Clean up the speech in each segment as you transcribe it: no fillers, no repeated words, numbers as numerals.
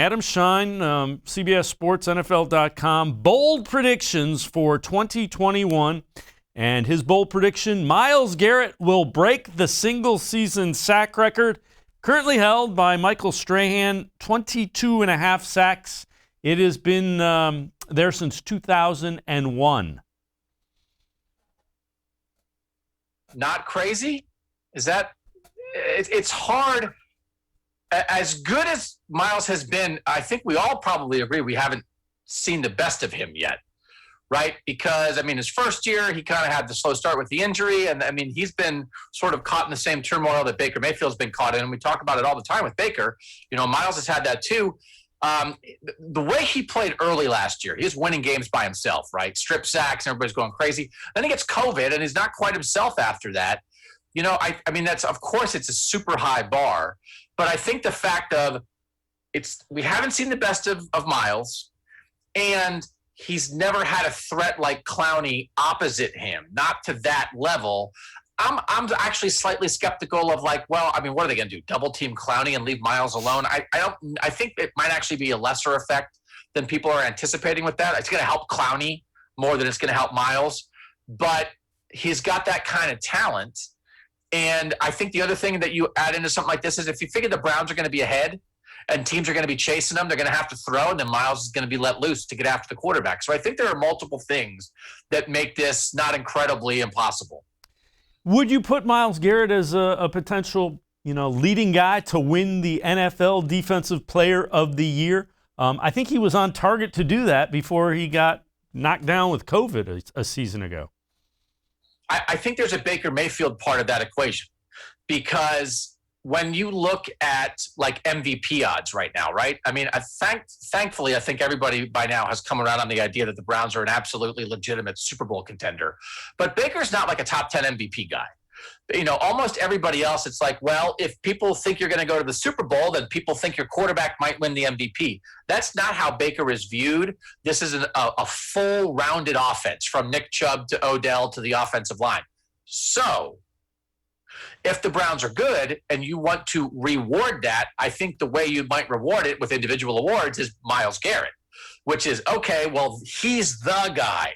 Adam Schein, CBS Sports, NFL.com, bold predictions for 2021. And his bold prediction, Myles Garrett will break the single-season sack record, currently held by Michael Strahan, 22 and a half sacks. It has been there since 2001. Not crazy? Is that – it's hard. As good as Myles has been, I think we all probably agree we haven't seen the best of him yet, right? Because, I mean, his first year, he kind of had the slow start with the injury. And, I mean, he's been sort of caught in the same turmoil that Baker Mayfield's been caught in. And we talk about it all the time with Baker. You know, Myles has had that too. The way he played early last year, he was winning games by himself, right? Strip sacks, and everybody's going crazy. Then he gets COVID, and he's not quite himself after that. You know, I mean, that's, of course, it's a super high bar. But I think the fact of we haven't seen the best of Myles, and he's never had a threat like Clowney opposite him, not to that level. I'm actually slightly skeptical of like, well, I mean, what are they going to do? Double team Clowney and leave Myles alone? I think it might actually be a lesser effect than people are anticipating with that. It's going to help Clowney more than it's going to help Myles, but he's got that kind of talent. And I think the other thing that you add into something like this is if you figure the Browns are going to be ahead and teams are going to be chasing them, they're going to have to throw, and then Myles is going to be let loose to get after the quarterback. So I think there are multiple things that make this not incredibly impossible. Would you put Myles Garrett as a potential, leading guy to win the NFL Defensive Player of the Year? I think he was on target to do that before he got knocked down with COVID a season ago. I think there's a Baker Mayfield part of that equation, because when you look at like MVP odds right now, right? I mean, thankfully, I think everybody by now has come around on the idea that the Browns are an absolutely legitimate Super Bowl contender. But Baker's not like a top 10 MVP guy. You know, almost everybody else, it's like, well, if people think you're going to go to the Super Bowl, then people think your quarterback might win the MVP. That's not how Baker is viewed. This is a full rounded offense from Nick Chubb to Odell to the offensive line. So if the Browns are good and you want to reward that, I think the way you might reward it with individual awards is Myles Garrett, which is, okay, well, he's the guy.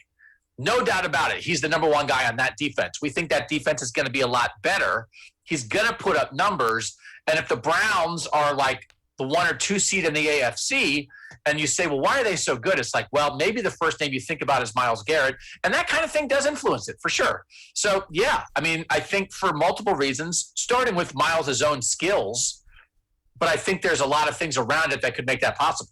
No doubt about it. He's the number one guy on that defense. We think that defense is going to be a lot better. He's going to put up numbers. And if the Browns are like the 1 or 2 seed in the AFC, and you say, well, why are they so good? It's like, well, maybe the first name you think about is Myles Garrett. And that kind of thing does influence it, for sure. So, yeah, I mean, I think for multiple reasons, starting with Myles' own skills, but I think there's a lot of things around it that could make that possible.